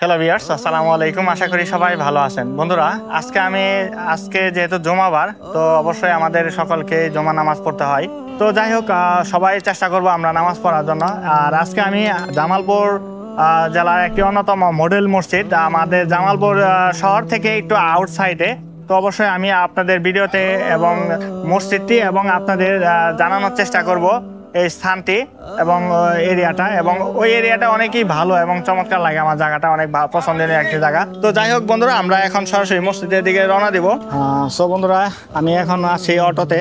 Hello viewers, আসসালামু আলাইকুম। আশা করি সবাই ভালো আছেন। বন্ধুরা, আজকে যেহেতু জুমাবার, তো অবশ্যই আমাদের সকলকে জুমা নামাজ পড়তে হয়। তো যাই হোক, সবাই চেষ্টা করব আমরা নামাজ পড়ার জন্য। আর আজকে আমি জামালপুর জেলার একটি অন্যতম মডেল মসজিদ, আমাদের জামালপুর শহর থেকে একটু আউটসাইডে। তো অবশ্যই আমি আপনাদের ভিডিওতে এবং মসজিদটি এবং আপনাদের জানানোর চেষ্টা করব এই স্থানটি এবং এরিয়াটা, এবং ওই এরিয়াটা অনেকই ভালো এবং চমৎকার লাগে। আমার জায়গাটা অনেক পছন্দের একটি জায়গা। তো যাই হোক বন্ধুরা, আমরা এখন সরাসরি মসজিদের দিকে রওনা দিব। সো বন্ধুরা, আমি এখন আছি অটোতে,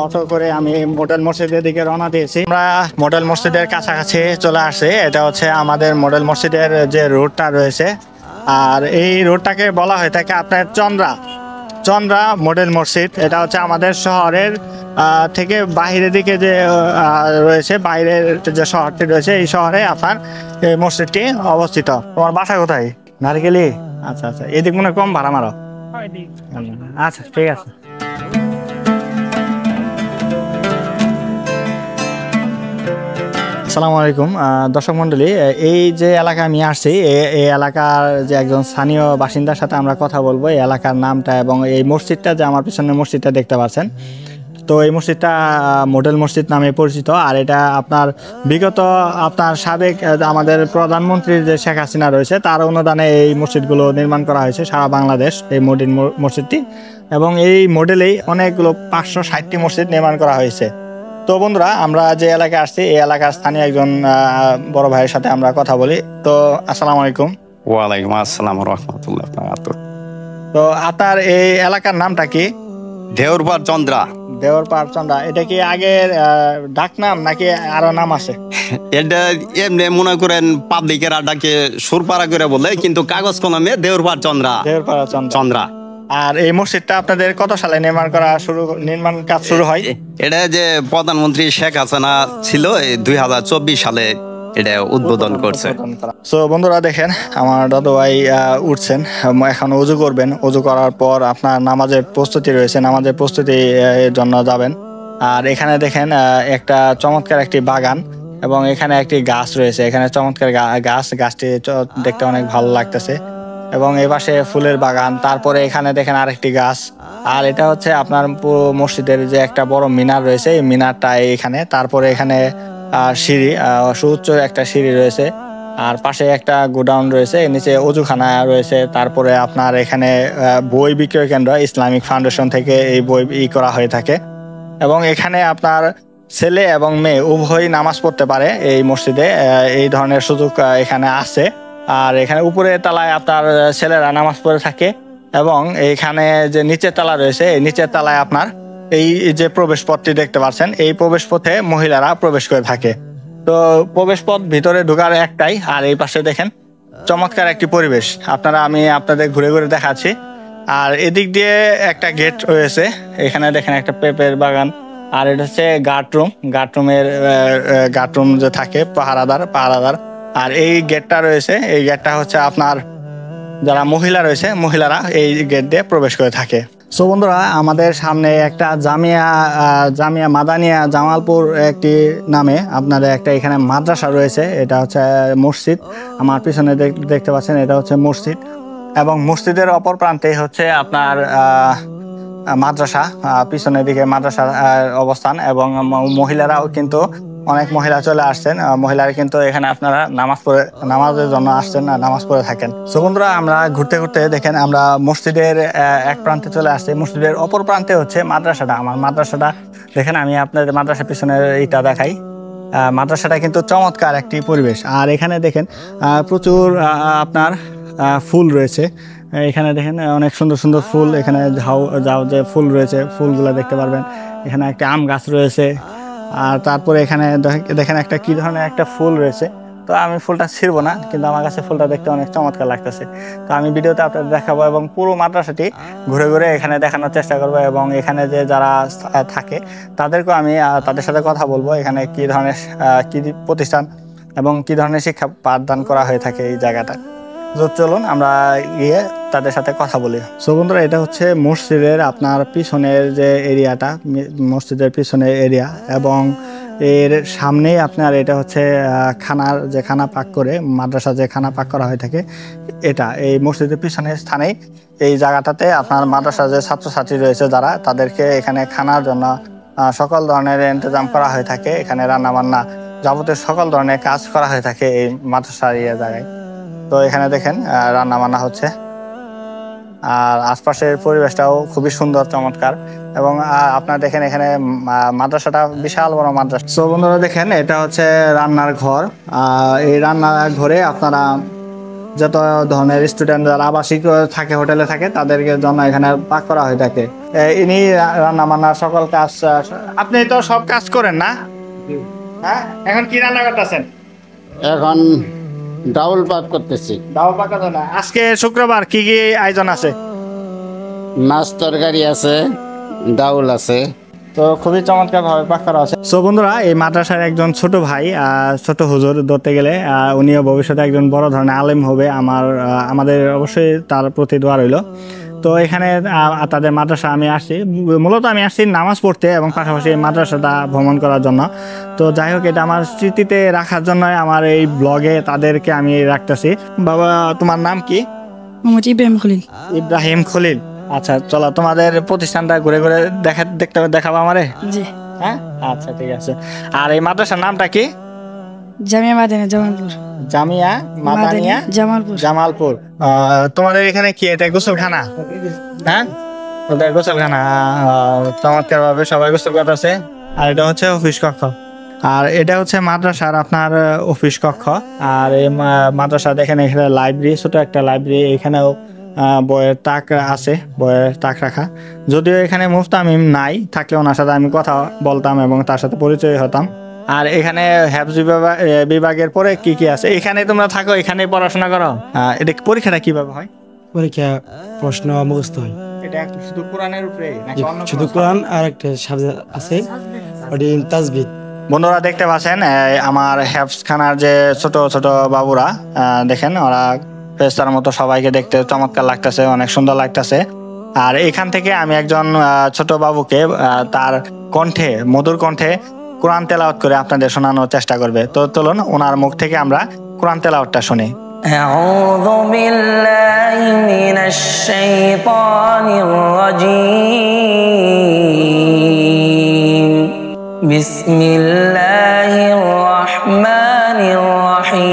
অটো করে আমি মডেল মসজিদের দিকে রওনা দিয়েছি। আমরা মডেল মসজিদের কাছাকাছি চলে আসছি। এটা হচ্ছে আমাদের মডেল মসজিদের যে রোডটা রয়েছে, আর এই রোডটাকে বলা হয়ে থাকে আপনার চন্দ্রা মডেল মসজিদ। এটা হচ্ছে আমাদের শহরের থেকে বাইরের দিকে যে রয়েছে, বাইরের যে শহরটি রয়েছে, এই শহরে আপনার এই মসজিদটি অবস্থিত। তোমার বাসা কোথায়? নারকেলি? আচ্ছা আচ্ছা, এদিক মনে কম ভাড়া মারো? আচ্ছা ঠিক আছে। আসসালামু আলাইকুম দর্শক মন্ডলী, এই যে এলাকায় আমি আসছি, এই এলাকার যে একজন স্থানীয় বাসিন্দার সাথে আমরা কথা বলবো এই এলাকার নামটা এবং এই মসজিদটা, যে আমার পিছনে মসজিদটা দেখতে পাচ্ছেন। তো এই মসজিদটা মডেল মসজিদ নামে পরিচিত। আর এটা বিগত সাবেক আমাদের প্রধানমন্ত্রীর যে শেখ হাসিনা রয়েছে, তার অনুদানে এই মসজিদগুলো নির্মাণ করা হয়েছে সারা বাংলাদেশ, এই মডেল মসজিদটি। এবং এই মডেলেই অনেকগুলো 560টি মসজিদ নির্মাণ করা হয়েছে। তো বন্ধুরা, আমরা যে এলাকায় আসছি এই এলাকার স্থানীয় একজন বড় ভাইয়ের সাথে আমরা কথা বলি। তো আসসালামু আলাইকুম। ওয়ালাইকুম আসসালাম রাহমাতুল্লাহ। তো আপনার এই এলাকার নামটা কি? দেওরপাড় চন্দ্রা। দেওরপাড় চন্দ্রা, এটা কি আগের ডাক নাম নাকি আরো নাম আছে? এটা এমনি মনে করেন পাবলিকের আড্ডাকে সুরপাড়া করে বলে, কিন্তু কাগজ কলমে দেওরপাড় চন্দ্রা। দেওরপাড় চন্দ্রা। আর এই মসজিদটা আপনাদের কত সালে নির্মাণ কাজ শুরু হয়? এটা যে প্রধানমন্ত্রী শেখ হাসিনা ছিল 2024 সালে এটা উদ্বোধন করছে। সো বন্ধুরা দেখেন, আমার দাদু ভাই উঠছেন, এখন উজু করবেন। উজু করার পর আপনার নামাজের প্রস্তুতি রয়েছে, নামাজের প্রস্তুতি এর জন্য যাবেন। আর এখানে দেখেন একটা চমৎকার একটি বাগান, এবং এখানে একটি গাছ রয়েছে, এখানে চমৎকার গাছটি দেখতে অনেক ভালো লাগতেছে। এবং এই পাশে ফুলের বাগান, তারপরে এখানে দেখেন আরেকটি গাছ। আর এটা হচ্ছে আপনার পুরো মসজিদের যে একটা বড় মিনার রয়েছে, এই মিনারটা এখানে। তারপরে এখানে সিঁড়ি, সুউচ্চ একটা সিঁড়ি রয়েছে। আর পাশে একটা গোডাউন রয়েছে, নিচে অজুখানা রয়েছে। তারপরে আপনার এখানে বই বিক্রয় কেন্দ্র, ইসলামিক ফাউন্ডেশন থেকে এই বই করা হয়ে থাকে। এবং এখানে আপনার ছেলে এবং মেয়ে উভয়ই নামাজ পড়তে পারে এই মসজিদে, এই ধরনের সুযোগ এখানে আছে। আর এখানে উপরের তলায় আপনার ছেলেরা নামাজ পড়ে থাকে, এবং এইখানে যে নিচের তলা রয়েছে, এই নিচের তলায় আপনার এই যে প্রবেশ পথটি দেখতে পাচ্ছেন, এই প্রবেশ পথে মহিলারা প্রবেশ করে থাকে। তো প্রবেশ পথ ভিতরে ঢোকার একটাই। আর এই পাশে দেখেন চমৎকার একটি পরিবেশ, আমি আপনাদের ঘুরে ঘুরে দেখাচ্ছি। আর এদিক দিয়ে একটা গেট রয়েছে, এখানে দেখেন একটা পেঁপের বাগান। আর এটা হচ্ছে গার্ডরুম যে থাকে, পাহারাদার। আর এই গেটটা রয়েছে, এই গেটটা হচ্ছে আপনার যারা মহিলা রয়েছে, মহিলারা এই গেট দিয়ে প্রবেশ করে থাকে। সো বন্ধুরা, আমাদের সামনে একটা জামিয়া মাদানিয়া জামালপুর একটি নামে আপনাদের একটা এখানে মাদ্রাসা রয়েছে। এটা হচ্ছে মসজিদ, আমার পিছনে দেখতে পাচ্ছেন, এটা হচ্ছে মসজিদ। এবং মসজিদের অপর প্রান্তে হচ্ছে আপনার মাদ্রাসা, পিছনের দিকে মাদ্রাসার অবস্থান। এবং মহিলারাও কিন্তু অনেক মহিলা চলে আসছেন, মহিলারা কিন্তু এখানে আপনারা নামাজের জন্য আসছেন, নামাজ পড়ে থাকেন। সো বন্ধুরা, আমরা ঘুরতে ঘুরতে দেখেন আমরা মসজিদের এক প্রান্তে চলে আসছি। মসজিদের অপর প্রান্তে হচ্ছে মাদ্রাসাটা। আমার মাদ্রাসাটা দেখেন, আমি আপনাদের মাদ্রাসার পিছনের এইটা দেখাই। মাদ্রাসাটা কিন্তু চমৎকার একটি পরিবেশ। আর এখানে দেখেন প্রচুর আপনার ফুল রয়েছে। এখানে দেখেন অনেক সুন্দর সুন্দর ফুল, এখানে যাও যে ফুল রয়েছে, ফুলগুলো দেখতে পারবেন। এখানে একটা আম গাছ রয়েছে। আর তারপরে এখানে দেখেন একটা কি ধরনের একটা ফুল রয়েছে। তো আমি ফুলটা ছিড়বো না, কিন্তু আমার কাছে ফুলটা দেখতে অনেক চমৎকার লাগতেছে। তো আমি ভিডিওতে আপনাদের দেখাবো, এবং পুরো মাদ্রাসাটি ঘুরে ঘুরে এখানে দেখানোর চেষ্টা করবো। এবং এখানে যে যারা থাকে তাদেরকেও আমি তাদের সাথে কথা বলবো, এখানে কি ধরনের কি প্রতিষ্ঠান এবং কি ধরনের শিক্ষা পাঠদান করা হয়ে থাকে এই জায়গাটা। চলুন আমরা গিয়ে তাদের সাথে কথা বলি। সো বন্ধুরা, এটা হচ্ছে মসজিদের আপনার পিছনের যে এরিয়াটা, মসজিদের পিছনের এরিয়া। এবং এর সামনেই আপনার এটা হচ্ছে খানা পাক করে মাদ্রাসা যে খানা পাক করা হয়ে থাকে, এটা এই মসজিদের পিছনের স্থানেই এই জায়গাটাতে আপনার মাদ্রাসা যে ছাত্রছাত্রী রয়েছে যারা, তাদেরকে এখানে খানার জন্য সকল ধরনের ইন্তজাম করা হয়ে থাকে। এখানে রান্না বান্না যাবতীয় সকল ধরনের কাজ করা হয়ে থাকে এই মাদ্রাসার জায়গায়। তো এখানে দেখেন রান্না বান্না হচ্ছে, আর আশপাশের পরিবেশটাও খুবই সুন্দর চমৎকার। এবং আপনারা দেখেন এখানে মাদ্রাসাটা বিশাল বড় মাদ্রাসা। সো বন্ধুরা দেখেন এটা হচ্ছে রান্নার ঘর। এই রান্নার ঘরে আপনারা যত ধরনের স্টুডেন্ট যারা আবাসিক থাকে, হোটেলে থাকে, তাদেরকে জন্য এখানে পাক করা হয়ে থাকে। ইনি রান্না বান্নার সকল কাজ। আপনি তো সব কাজ করেন না? হ্যাঁ, এখন কি রান্না করতেছেন? এখন ডাউল পাক করতেছি। ডাউল পাক করতেছেন। আজকে শুক্রবার, কি কি আয়োজন আছে? মাছ তরকারি আছে, ডাউল আছে। তো খুবই চমৎকার ভাবে পাক করা আছে। সো বন্ধুরা, এই মাদ্রাসার একজন ছোট ভাই, ছোট হুজুর ধরতে গেলে, উনিও ভবিষ্যতে একজন বড় ধরনের আলেম হবে। আমাদের অবশ্যই তার প্রতি দোয়া রইল। তো এখানে তাদের মাদ্রাসা আমি আসছি, মূলত আমি আসছি নামাজ পড়তে এবং পাশাপাশি মাদ্রাসাটা ভ্রমণ করার জন্য। তো যাই হোক, এটা আমার স্মৃতিতে রাখার জন্য আমার এই ব্লগে তাদেরকে আমি রাখতেছি। বাবা, তোমার নাম কি? মোহাম্মদ ইব্রাহিম খলিল। ইব্রাহিম খলিল। আচ্ছা, চলো তোমাদের প্রতিষ্ঠানটা ঘুরে ঘুরে দেখাবো আমারে। জি। হ্যাঁ, আচ্ছা ঠিক আছে। আর এই মাদ্রাসার নামটা কি? জামিয়া মাদানিয়া জামালপুর। জামিয়া মাদানিয়া জামালপুর। জামালপুর। তোমাদের এখানে কি এটা গোসলখানা? হ্যাঁ, ওদের গোসলখানা। চমৎকার ভাবে সবাই গোসল করতেছে। আর এটা হচ্ছে অফিস কক্ষ। আর এটা হচ্ছে মাদ্রাসার আপনার অফিস কক্ষ। আর এই মাদ্রাসা দেখেন এখানে লাইব্রেরি, ছোট একটা লাইব্রেরি। এখানেও বইয়ের তাক আছে, বইয়ের তাক রাখা। যদিও এখানে মুফতামিম নাই, থাকলে ওনার সাথে আমি কথা বলতাম এবং তার সাথে পরিচয় হতাম। আর এখানে হেফজ বিভাগের পরে কি কি আছে? এখানে তোমরা থাকো, এখানে পড়াশোনা করো। এটা পরীক্ষাটা কিভাবে হয়? পরীক্ষা প্রশ্ন মুখস্থ হয়। এটা শুধু কোরআনের উপরে নাকি অন্য শুধু কোরআন আর একটা সাবজেক্ট আছে, ওটি তাজবিদ। বন্ধুরা দেখতে পাচ্ছেন আমার হেফজ খানার যে ছোট ছোট বাবুরা, দেখেন ওরা ফেরেশতার মতো, সবাইকে দেখতে চমৎকার লাগতেছে, অনেক সুন্দর লাগতেছে। আর এখান থেকে আমি একজন ছোট বাবুকে তার কণ্ঠে, মধুর কণ্ঠে কোরআন তেলাওয়াত করে আপনাদের শোনানোর চেষ্টা করবে। তো চলুন ওনার মুখ থেকে আমরা কোরআন তেলাওয়াতটা শুনি। আউযু বিল্লাহি মিনাশ শাইতানির রাজীম। বিসমিল্লাহির রাহমানির রাহিম।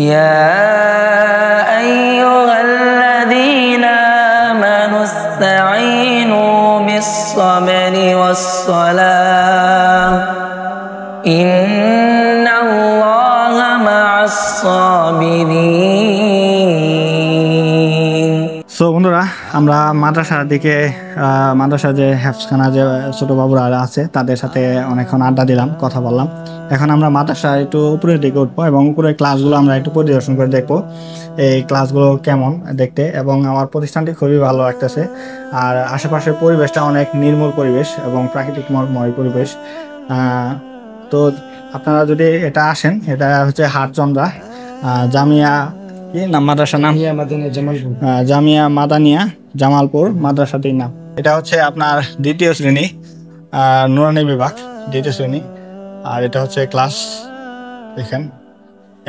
ইয়া আইয়ুহাল্লাযীনা আমানু ইসতাঈনু বিস-সাবরি ওয়াস-সালাহ। ইন্নাল্লাহা মা'আস-সাবিরিন। সো বন্ধুরা, আমরা মাদ্রাসার দিকে, মাদ্রাসা যে হেফজখানা যে ছোট বাবুরা আছে তাদের সাথে অনেকক্ষণ আড্ডা দিলাম, কথা বললাম। এখন আমরা মাদ্রাসা একটু উপরের দিকে উঠবো এবং উপরের ক্লাসগুলো আমরা একটু পরিদর্শন করে দেখবো এই ক্লাসগুলো কেমন দেখতে। এবং আমার প্রতিষ্ঠানটি খুবই ভালো লাগতেছে। আর আশেপাশের পরিবেশটা অনেক নির্মল পরিবেশ এবং প্রাকৃতিকময় পরিবেশ। তো আপনারা যদি এটা আসেন, এটা হচ্ছে হাটচন্দ্রা জামিয়া কি নাম মাদ্রাসার নাম? জামিয়া মাদানিয়া জামালপুর মাদ্রাসাটির নাম। এটা হচ্ছে আপনার দ্বিতীয় শ্রেণী, নুরানি বিভাগ, দ্বিতীয় শ্রেণী। আর এটা হচ্ছে ক্লাস, দেখেন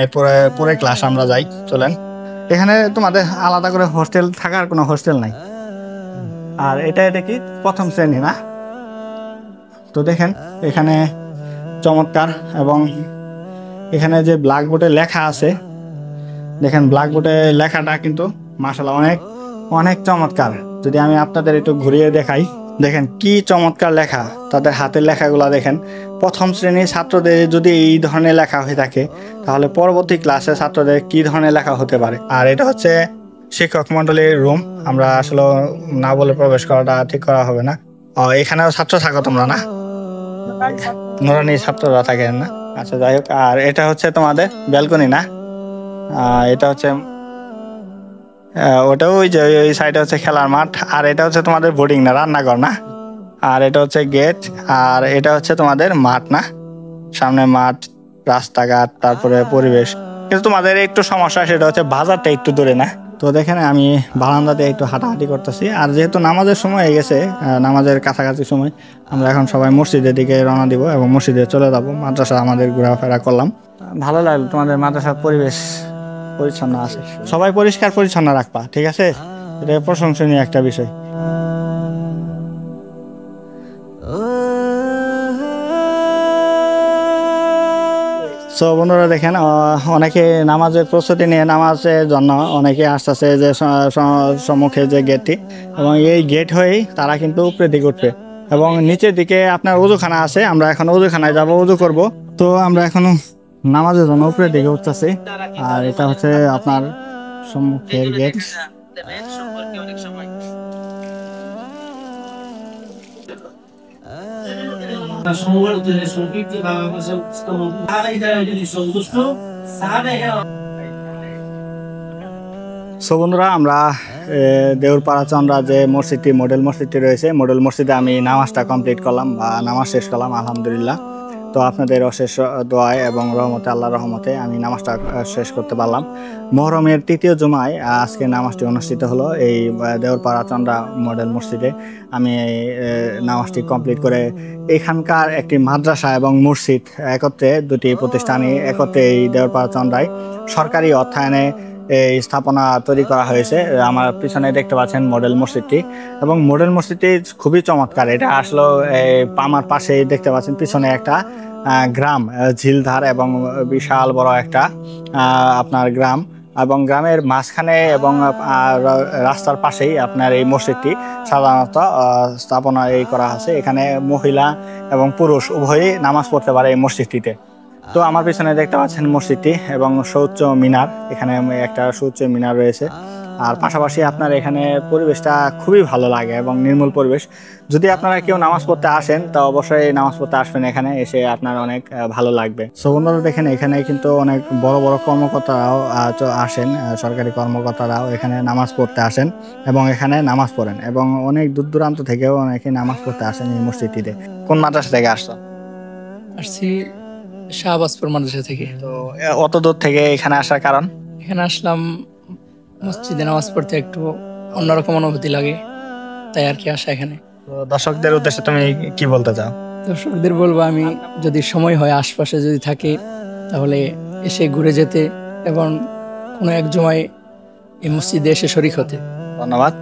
এরপরে পরে ক্লাস আমরা যাই, চলেন। এখানে তোমাদের আলাদা করে হোস্টেল থাকার কোনো হোস্টেল নাই। আর এটা কি প্রথম শ্রেণী না? তো দেখেন এখানে চমৎকার। এবং এখানে যে ব্ল্যাকবোর্ডে লেখা আছে, দেখেন ব্ল্যাকবোর্ডে লেখাটা কিন্তু মাশাআল্লাহ অনেক অনেক চমৎকার। যদি আমি আপনাদের একটু ঘুরিয়ে দেখাই, দেখেন কি চমৎকার লেখা, তাদের হাতের লেখাগুলো দেখেন। প্রথম শ্রেণীর ছাত্রদের যদি এই ধরনের লেখা হয়ে থাকে, তাহলে পরবর্তী ক্লাসে ছাত্রদের কি ধরনের লেখা হতে পারে। আর এটা হচ্ছে শিক্ষক মন্ডলীর রুম। আমরা আসলে না বলে প্রবেশ করাটা ঠিক করা হবে না। এখানেও ছাত্র থাকো তোমরা না? নুরানি ছাত্ররা থাকেন না? আচ্ছা, যাই হোক। আর এটা হচ্ছে তোমাদের ব্যালকনি না? এটা হচ্ছে ওটা ওই যে ওই সাইডে হচ্ছে খেলার মাঠ। আর এটা হচ্ছে তোমাদের বোর্ডিং না, রান্নাঘর না? আর এটা হচ্ছে গেট। আর এটা হচ্ছে তোমাদের মাঠ না? সামনে মাঠ, রাস্তাঘাট, তারপরে পরিবেশ। কিন্তু তোমাদের একটু সমস্যা, সেটা হচ্ছে বাজারটা একটু দূরে না? তো দেখেন আমি বারান্দাতে একটু হাঁটাহাঁটি করতেছি। আর যেহেতু নামাজের সময় হয়ে গেছে, নামাজের কাছাকাছি সময়, আমরা এখন সবাই মসজিদের দিকে রওনা দিব এবং মসজিদে চলে যাব। মাদ্রাসা আমাদের ঘোরাফেরা করলাম। ভালো লাগলো, তোমাদের মাদ্রাসার পরিবেশ পরিচ্ছন্ন আছে, সবাই পরিষ্কার পরিচ্ছন্ন রাখবা, ঠিক আছে? এটা প্রশংসনীয় একটা বিষয়। সো বন্ধুরা দেখেন, অনেকে নামাজের প্রস্তুতি নিয়ে নামাজের জন্য অনেকে আসতেছে যে সম্মুখে যে গেটটি, এবং এই গেট হয়েই তারা কিন্তু উপরের দিকে উঠবে এবং নিচের দিকে আপনার উজুখানা আছে। আমরা এখন উজুখানায় যাব, উজু করব। তো আমরা এখন নামাজের জন্য উপরের দিকে উঠতেছি। আর এটা হচ্ছে আপনার সম্মুখের গেট। সো বন্ধুরা, আমরা দেউরপাড়া চন্দ্রা যে মসজিদটি, মডেল মসজিদটি রয়েছে, মডেল মসজিদে আমি নামাজটা কমপ্লিট করলাম বা নামাজ শেষ করলাম আলহামদুলিল্লাহ। তো আপনাদের অশেষ দোয়ায় এবং রহমতে, আল্লাহর রহমতে আমি নামাজটা শেষ করতে পারলাম। মুহররমের তৃতীয় জুমায় আজকে নামাজটি অনুষ্ঠিত হলো এই দেউরপাড়া চন্দ্রা মডেল মসজিদে। আমি নামাজটি কমপ্লিট করে এখানকার একটি মাদ্রাসা এবং মসজিদ একত্রে, দুটি প্রতিষ্ঠানই একত্রে এই দেউরপাড়া চন্দ্রায় সরকারি অর্থায়নে এই স্থাপনা তৈরি করা হয়েছে। আমার পিছনে দেখতে পাচ্ছেন মডেল মসজিদটি, এবং মডেল মসজিদটি খুবই চমৎকার। এটা আসলে আমার পাশেই দেখতে পাচ্ছেন পিছনে একটা গ্রাম, ঝিলধার এবং বিশাল বড় একটা আপনার গ্রাম, এবং গ্রামের মাঝখানে এবং রাস্তার পাশেই আপনার এই মসজিদটি সাধারণত স্থাপনা করা আছে। এখানে মহিলা এবং পুরুষ উভয়ই নামাজ পড়তে পারে এই মসজিদটিতে। তো আমার পিছনে দেখতে পাচ্ছেন মসজিদটি এবং সুউচ্চ মিনার, এখানে একটা সুউচ্চ মিনার রয়েছে। আর পাশাপাশি আপনার এখানে পরিবেশটা খুবই ভালো লাগে এবং নির্মল পরিবেশ। যদি আপনারা কেউ নামাজ পড়তে আসেন তা অবশ্যই নামাজ পড়তে আসবেন, এখানে এসে আপনার অনেক ভালো লাগবে। সো বন্ধুরা দেখেন, এখানে কিন্তু অনেক বড় বড় কর্মকর্তারাও আসেন, সরকারি কর্মকর্তারাও এখানে নামাজ পড়তে আসেন এবং এখানে নামাজ পড়েন, এবং অনেক দূর দূরান্ত থেকেও অনেকে নামাজ পড়তে আসেন এই মসজিদটিতে। কোন মাদ্রাসা থেকে আসছো? আসছি শাহবাজপুর মাদ্রাসা থেকে। তো অত দূর থেকে এখানে আসার কারণ? এখানে আসলাম মসজিদে নামাজ পড়তে, একটু অন্যরকম অনুভূতি লাগে, তাই আর কি আসা এখানে। তো দর্শকদের উদ্দেশ্যে তুমি কি বলতে চাও? দর্শকদের বলবো, আমি যদি সময় হয় আশপাশে যদি থাকে তাহলে এসে ঘুরে যেতে এবং কোনো এক জুমায় এই মসজিদে এসে শরীক হতে। ধন্যবাদ।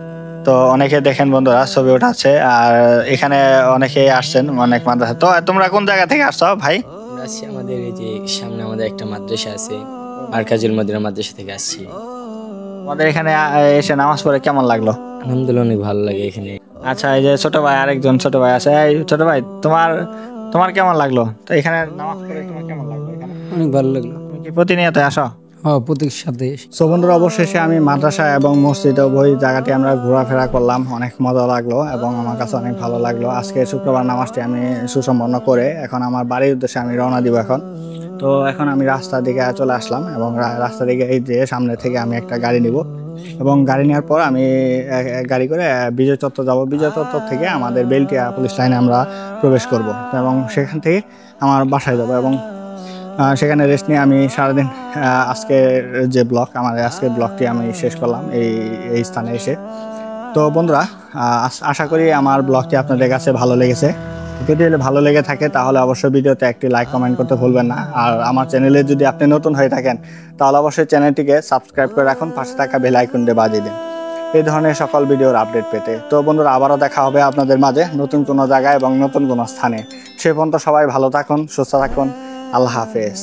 তো অনেকে দেখেন বন্ধুরা ছবি ওঠাচ্ছে, আর এখানে অনেকে আসছেন অনেক মাদ্রাসা। তো তোমরা কোন জায়গা থেকে আসছো ভাই? আসছি আমাদের এই যে সামনে আমাদের একটা মাদ্রাসা আছে, মার্কাজুল মদিনা মাদ্রাসা থেকে আসছি। আমাদের এখানে এসে নামাজ পড়ে কেমন লাগলো? আলহামদুলিল্লাহ অনেক ভালো লাগে এখানে। আচ্ছা, এই যে ছোট ভাই, আরেকজন ছোট ভাই আছে। এই ছোট ভাই, তোমার কেমন লাগলো? তো এখানে নামাজ পড়ে তোমার কেমন লাগলো? অনেক ভালো লাগলো। তুমি কি প্রতিনিয়ত আসো? হ্যাঁ, প্রত্যেক সাথে। সো বন্ধুরা, অবশেষে আমি মাদ্রাসা এবং মসজিদ উভয় জায়গাটি আমরা ঘোরাফেরা করলাম, অনেক মজা লাগলো এবং আমার কাছে অনেক ভালো লাগলো। আজকে শুক্রবার নামাজটি আমি সুসম্পন্ন করে এখন আমার বাড়ির উদ্দেশ্যে আমি রওনা দিব এখন। তো এখন আমি রাস্তার দিকে চলে আসলাম এবং রাস্তার দিকে এই যে সামনে থেকে আমি একটা গাড়ি নিব, এবং গাড়ি নেওয়ার পর আমি গাড়ি করে বিজয় চত্বর যাব। বিজয় চত্বর থেকে আমাদের বেলটিয়া পুলিশ লাইনে আমরা প্রবেশ করব এবং সেখান থেকে আমার বাসায় যাব, এবং সেখানে রেস্ট নিয়ে আমি সারাদিন আজকের যে ব্লগ, আমার আজকের ব্লগটি আমি শেষ করলাম এই স্থানে এসে। তো বন্ধুরা, আশা করি আমার ব্লগটি আপনাদের কাছে ভালো লেগেছে। যদি ভালো লেগে থাকে তাহলে অবশ্যই ভিডিওতে একটি লাইক কমেন্ট করতে ভুলবেন না। আর আমার চ্যানেলে যদি আপনি নতুন হয়ে থাকেন তাহলে অবশ্যই চ্যানেলটিকে সাবস্ক্রাইব করে রাখুন, পাশে থাকা বেল আইকনটি বাজিয়ে দিন এই ধরনের সকল ভিডিওর আপডেট পেতে। তো বন্ধুরা, আবারও দেখা হবে আপনাদের মাঝে নতুন কোনো জায়গায় এবং নতুন কোনো স্থানে। সে পর্যন্ত সবাই ভালো থাকুন, সুস্থ থাকুন। আল্লাহ হাফেজ।